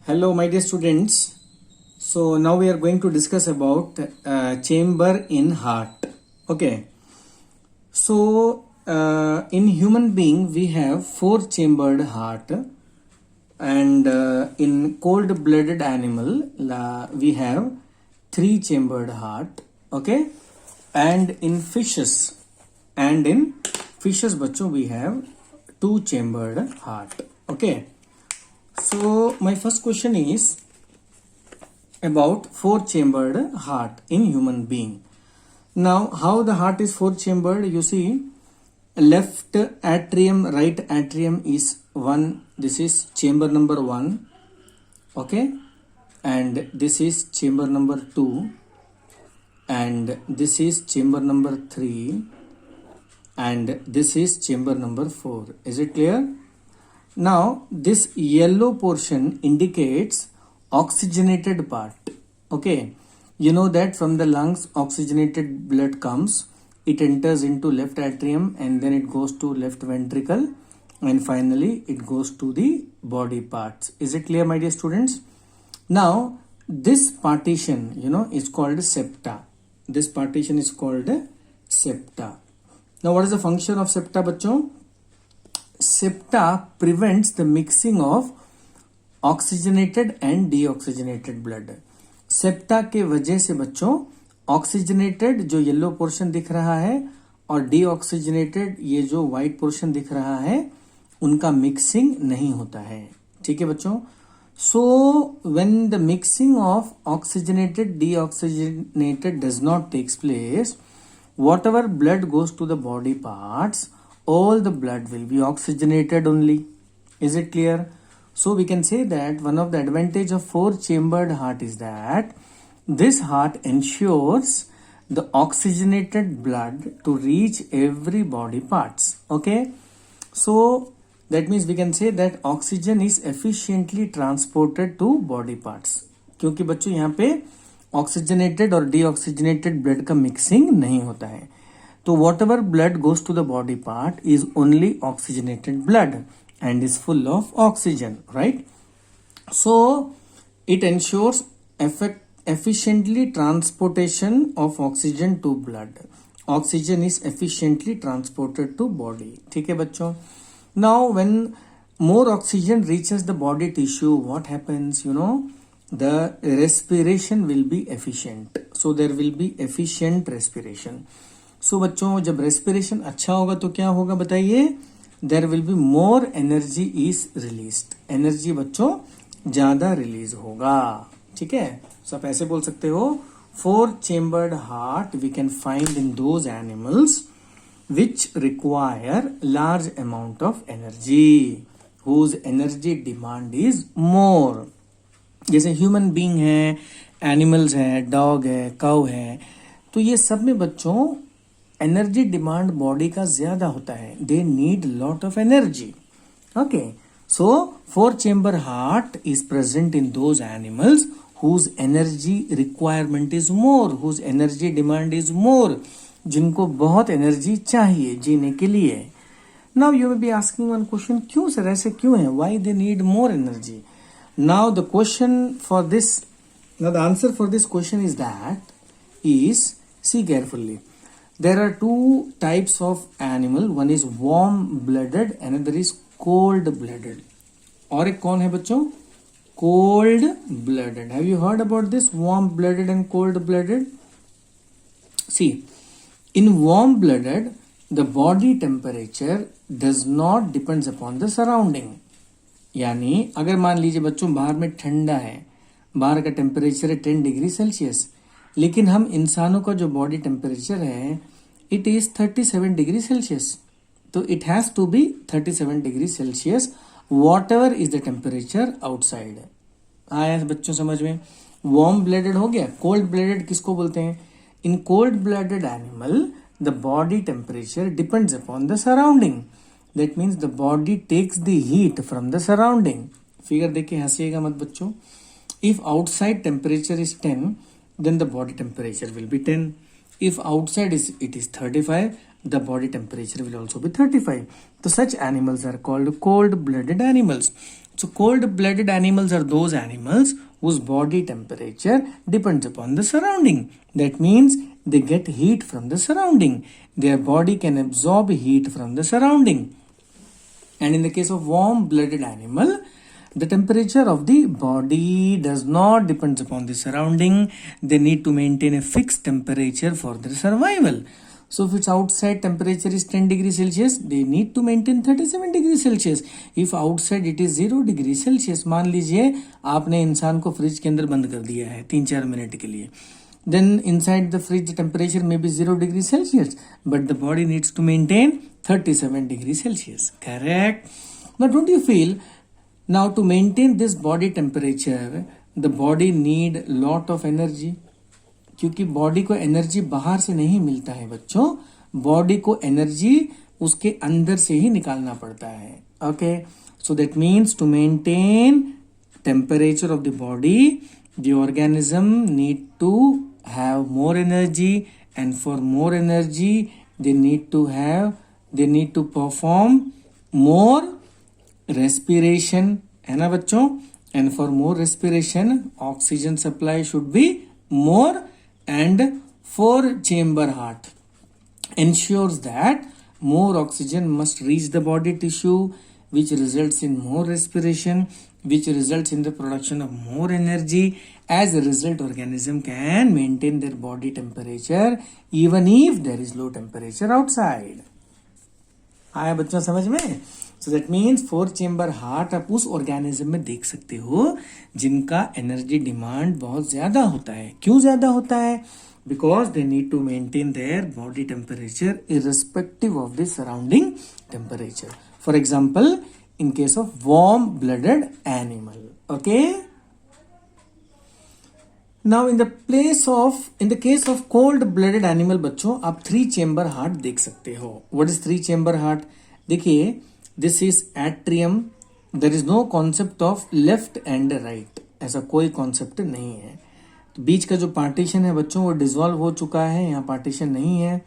Hello, my dear students. So now we are going to discuss about chamber in heart. Okay. So in human being we have four chambered heart, and in cold-blooded animal we have three chambered heart. Okay, and in fishes बच्चों we have two chambered heart. Okay. So my first question is about four chambered heart in human being. Now how the heart is four chambered? You see, left atrium, right atrium is one. This is chamber number 1. Okay, and this is chamber number 2, and this is chamber number 3, and this is chamber number 4. Is it clear? Now this yellow portion indicates oxygenated part. Okay, you know that from the lungs oxygenated blood comes, it enters into left atrium and then it goes to left ventricle and finally it goes to the body parts. Is it clear, my dear students? Now this partition is called septa. This partition is called septa. Now what is the function of septa, bachcho? Septa prevents the mixing of oxygenated and deoxygenated blood. Septa के वजह से बच्चों oxygenated जो yellow portion दिख रहा है और deoxygenated ये जो व्हाइट पोर्शन दिख रहा है उनका मिक्सिंग नहीं होता है. ठीक है बच्चों. So when the mixing of oxygenated deoxygenated does not takes place, whatever blood goes to the body parts, all the blood will be oxygenated only. Is it clear? So we can say that one of the advantage of four chambered heart is that this heart ensures the oxygenated blood to reach every body parts. Okay, so that means we can say that oxygen is efficiently transported to body parts. क्योंकि बच्चों यहाँ पे oxygenated और deoxygenated blood का mixing नहीं होता है. तो whatever blood goes to the body part is only oxygenated blood and is full of oxygen, right? So it ensures efficiently transportation of oxygen to blood. Oxygen is efficiently transported to body. ठीक है बच्चों. Now when more oxygen reaches the body tissue, what happens? The respiration will be efficient. So there will be efficient respiration. So बच्चों जब respiration अच्छा होगा तो क्या होगा बताइए? There will be more energy is released. Energy बच्चों ज्यादा रिलीज होगा. ठीक है. सो आप ऐसे बोल सकते हो, four chambered heart we can find in those animals which require large amount of energy, whose energy demand is more. जैसे ह्यूमन बीइंग है, एनिमल्स है, डॉग है, काउ है, तो ये सब में बच्चों एनर्जी डिमांड बॉडी का ज्यादा होता है. They need lot of energy. Okay, so four chamber heart is present in those animals whose energy requirement is more, whose energy demand is more, जिनको बहुत एनर्जी चाहिए जीने के लिए. Now you may be asking one question, क्यों sir ऐसे क्यों है? Why they need more energy? Now the question for this, now the answer for this question is that is, see carefully, there are two types of animal. One is warm blooded, another is cold blooded. और एक कौन है बच्चों? Cold blooded. Have you heard about this warm blooded and cold blooded? See, in warm blooded the body temperature does not depends upon the surrounding. यानी अगर मान लीजिए बच्चों बाहर में ठंडा है, बाहर का टेम्परेचर है 10 डिग्री सेल्सियस, लेकिन हम इंसानों का जो बॉडी टेम्परेचर है इट इज 37 डिग्री सेल्सियस. तो it has to be 37 degree Celsius whatever is the temperature outside. आया बच्चों समझ में? वार्म ब्लडेड हो गया. कोल्ड ब्लडेड किसको बोलते हैं? In cold blooded animal the body temperature depends upon the surrounding. That means the body takes the heat from the surrounding. Figure देखिए, हंसिएगा मत बच्चों. If outside temperature is 10, then the body temperature will be 10. If outside it is 35, the body temperature will also be 35. So such animals are called cold-blooded animals. So cold-blooded animals are those animals whose body temperature depends upon the surrounding. That means they get heat from the surrounding. Their body can absorb heat from the surrounding. And in the case of warm-blooded animal, the temperature of the body does not depend upon the surrounding. They need to maintain a fixed temperature for their survival. So if its outside temperature is 10 degrees Celsius, they need to maintain 37 degrees Celsius. If outside it is 0 degree Celsius, मान लीजिए आपने इंसान को fridge के अंदर बंद कर दिया है 3-4 मिनट के लिए. Then inside the fridge temperature may be 0 degree Celsius, but the body needs to maintain 37 degree Celsius. Correct? Now don't you feel, now to maintain this body temperature, the body need lot of energy? क्योंकि body को energy बाहर से नहीं मिलता है बच्चों, body को energy उसके अंदर से ही निकालना पड़ता है. Okay, so that means to maintain temperature of the body the organism need to have more energy, and for more energy they need to perform more respiration, है ना बच्चों. And for more respiration oxygen supply should be more, and 4-chamber heart ensures that more oxygen must reach the body tissue, which results in more respiration, which results in the production of more energy. As a result, organism can maintain their body temperature even if there is low temperature outside. आया बच्चों समझ में? So that means 4-chamber heart आप उस organism में देख सकते हो जिनका एनर्जी डिमांड बहुत ज्यादा होता है. क्यों ज्यादा होता है? Because they need to maintain their body temperature irrespective of the surrounding temperature. For example, in case of warm-blooded animal. Okay? Now in the case of cold-blooded animal बच्चों आप 3-chamber heart देख सकते हो. What is 3-chamber heart? देखिए, this is atrium. There is no concept of left and right. ऐसा कोई concept नहीं है. तो बीच का जो पार्टीशन है बच्चों वो डिसॉल्व हो चुका है, यहाँ पार्टीशन नहीं है.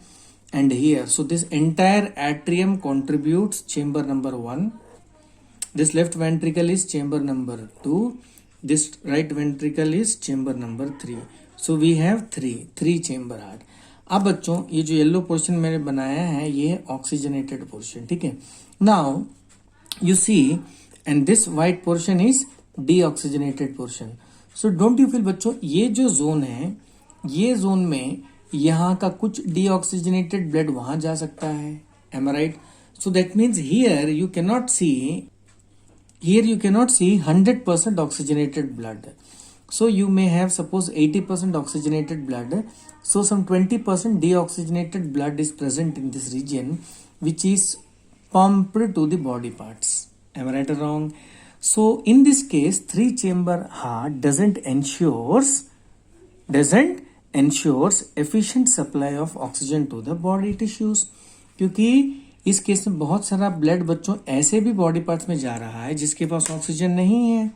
And here, so this entire atrium contributes chamber number 1. This left ventricle is chamber number 2. This right ventricle is chamber number 3. So we have 3 chamber heart. अब बच्चों ये जो येलो पोर्शन मैंने बनाया है ये ऑक्सीजनेटेड पोर्शन, ठीक है. Now you see, and this white portion is deoxygenated portion. So don't you feel बच्चों ये जो जोन है, ये जोन में यहाँ का कुछ डीऑक्सीजनेटेड ब्लड वहां जा सकता है. Am I right? So that means here you cannot see 100% oxygenated blood. So you may have suppose 80% oxygenated blood. So some 20% deoxygenated blood is present in this region, which is pumped to the body parts. Am I right or wrong? So in this case, 3-chamber heart doesn't ensures efficient supply of oxygen to the body tissues. क्योंकि इस case में बहुत सारा blood बच्चों ऐसे भी body parts में जा रहा है जिसके पास ऑक्सीजन नहीं है,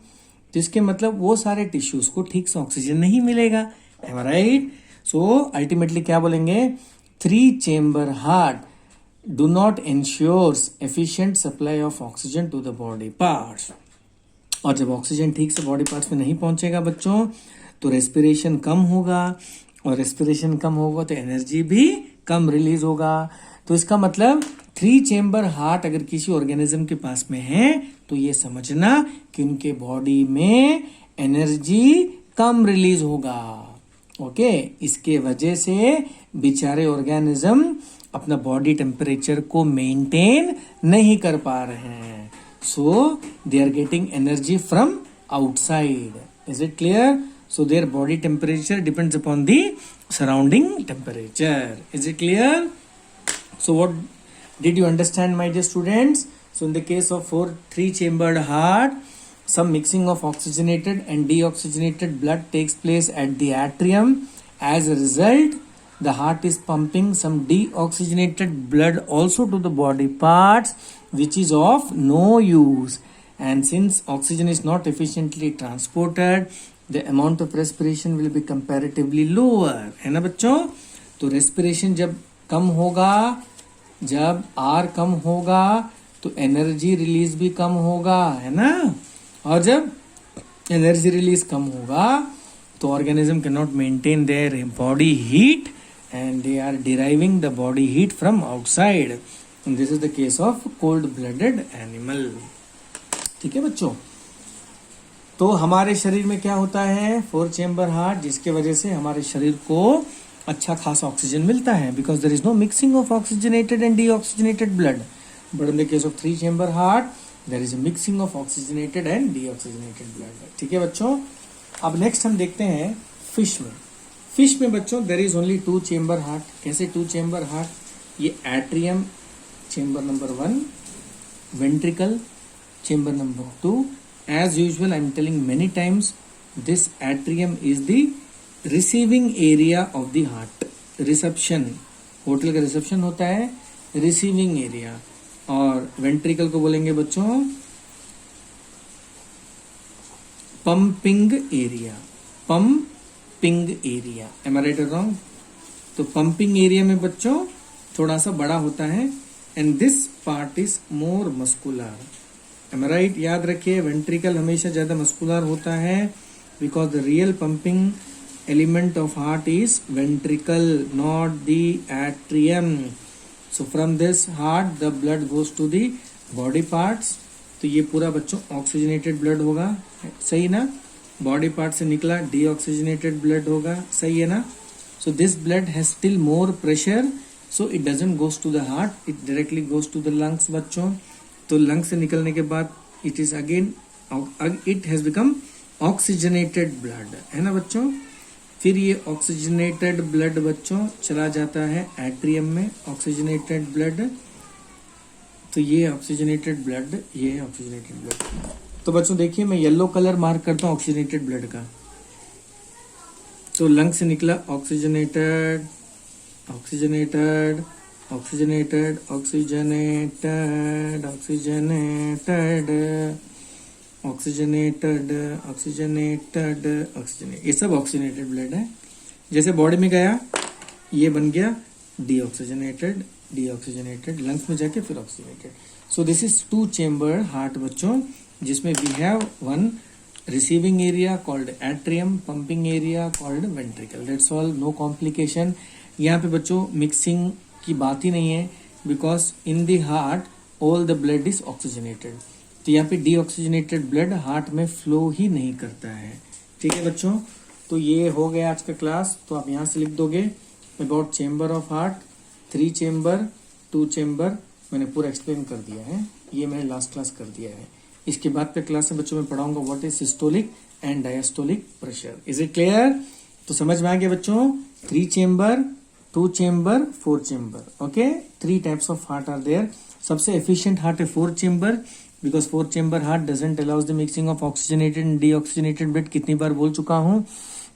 जिसके मतलब वो सारे टिश्यूज को ठीक से ऑक्सीजन नहीं मिलेगा. Am I right? So ultimately क्या बोलेंगे? 3-chamber heart do not ensures efficient supply of oxygen to the body parts. और जब ऑक्सीजन ठीक से बॉडी पार्ट्स में नहीं पहुंचेगा बच्चों तो रेस्पिरेशन कम होगा, और रेस्पिरेशन कम होगा तो एनर्जी भी कम रिलीज होगा. तो इसका मतलब 3-chamber हार्ट अगर किसी ऑर्गेनिज्म के पास में है तो ये समझना कि उनके बॉडी में एनर्जी कम रिलीज होगा. ओके, इसके वजह से बेचारे ऑर्गेनिज्म अपना बॉडी टेम्परेचर को मेंटेन नहीं कर पा रहे हैं. So they are getting energy from outside. Is it clear? So their body temperature depends upon the surrounding temperature. Is it clear? So what did you understand, my dear students? So in the case of 3-chambered heart, some mixing of oxygenated and deoxygenated blood takes place at the atrium. As a result, the heart is pumping some deoxygenated blood also to the body parts, which is of no use. And since oxygen is not efficiently transported, the amount of respiration will be comparatively lower. है ना बच्चों? तो respiration जब कम होगा, जब R कम होगा तो energy release भी कम होगा, है ना. और जब एनर्जी रिलीज कम होगा तो organism can not maintain their body heat and they are deriving the body heat from outside, and this is the case of cold blooded animal. ठीक है बच्चों, तो हमारे शरीर में क्या होता है, 4 चेम्बर हार्ट, जिसके वजह से हमारे शरीर को अच्छा खासा ऑक्सीजन मिलता है, because there is no mixing of oxygenated and deoxygenated blood. But in the case of 3 chamber heart there is a mixing of oxygenated and deoxygenated blood. ठीक है बच्चों, अब नेक्स्ट हम देखते हैं फिश में। फिश में बच्चों there is only 2 chamber heart. कैसे 2 चेम्बर हार्ट, ये atrium chamber number 1, ventricle chamber number 2. As usual, I am telling many times, this atrium is the receiving area of the heart. Reception, hotel का reception होता है, receiving area. और ventricle को बोलेंगे बच्चों pumping area. Pumping area, am I right or wrong? तो pumping area में बच्चों थोड़ा सा बड़ा होता है, and this part is more muscular. Am I right? याद रखिए वेंट्रिकल हमेशा ज्यादा मस्कुलर होता है, because the real pumping element of heart is ventricle, not the atrium. So from this heart the blood goes to the body parts. तो ये पूरा बच्चों ऑक्सीजनेटेड ब्लड होगा, सही ना। बॉडी पार्ट से निकला डीऑक्सीजनेटेड ब्लड होगा, सही है ना। So this blood has still more pressure, so it doesn't goes to the heart, it directly goes to the lungs बच्चों। तो लंग से निकलने के बाद it is again it has become oxygenated blood, है ना बच्चों। फिर ये ऑक्सीजनेटेड ब्लड बच्चों चला जाता है एट्रियम में, ऑक्सीजनेटेड ब्लड। तो ये ऑक्सीजनेटेड ब्लड, ये है ऑक्सीजनेटेड ब्लड। तो बच्चों देखिए मैं येलो कलर मार्क करता हूँ ऑक्सीजनेटेड ब्लड का। तो लंग से निकला oxygenated, oxygenated, oxygenated, oxygenated, oxygenated, oxygenated, oxygenated, oxygenated, ये सब ऑक्सीजनेटेड ब्लड है। जैसे बॉडी में गया ये बन गया डीऑक्सीजनेटेड, डीऑक्सीजनेटेड, लंग्स में जाके फिर oxygenated. So this is 2 chamber heart बच्चों, जिसमें we have 1 receiving area called atrium, pumping area called ventricle. That's all, no complication. यहाँ पे बच्चों मिक्सिंग की बात ही नहीं है, because in the heart all the blood is oxygenated. तो यहाँ पे डीऑक्सीजनेटेड ब्लड हार्ट में फ्लो ही नहीं करता है। ठीक है बच्चों, तो ये हो गया आज का क्लास। तो आप यहाँ से लिख दोगे about chamber of heart, 3 chamber, 2 chamber, मैंने पूरा एक्सप्लेन कर दिया है, ये मैंने लास्ट क्लास कर दिया है। इसके बाद के क्लास में बच्चों में पढ़ाऊंगा what is systolic and diastolic pressure. Is it clear? तो समझ में आ गया बच्चों, 3 chamber, 2 chamber, 4 chamber, okay. 3 types of heart are there. सबसे एफिशिएंट हार्ट है 4 chamber, because 4 chamber heart doesn't allows the mixing of oxygenated and deoxygenated blood. कितनी बार बोल चुका हूं।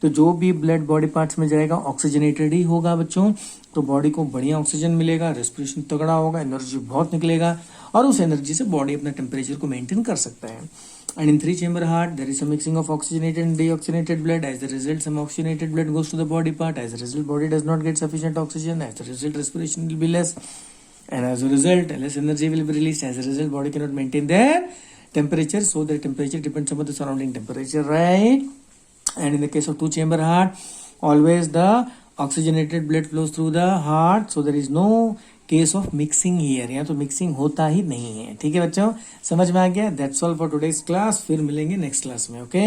तो जो भी ब्लड बॉडी पार्ट्स में जाएगा ऑक्सीजनेटेड ही होगा बच्चों, तो बॉडी को बढ़िया ऑक्सीजन मिलेगा, रेस्पिरेशन तगड़ा होगा, एनर्जी बहुत निकलेगा, और उस एनर्जी से बॉडी अपना टेम्परेचर को मेंटेन कर सकता है। And in 3 chamber heart, there is a mixing of oxygenated and deoxygenated blood. As a result, some oxygenated blood goes to the body part. As a result, body does not get sufficient oxygen. As a result, respiration will be less. And as a result, less energy will be released. As a result, body cannot maintain their temperature. So their temperature depends upon the surrounding temperature, right? And in the case of 2 chamber heart, always the oxygenated blood flows through the heart. So there is no case of mixing here, यहाँ तो mixing होता ही नहीं है। ठीक है बच्चों, समझ में आ गया? That's all for today's class. फिर मिलेंगे नेक्स्ट क्लास में, ओके।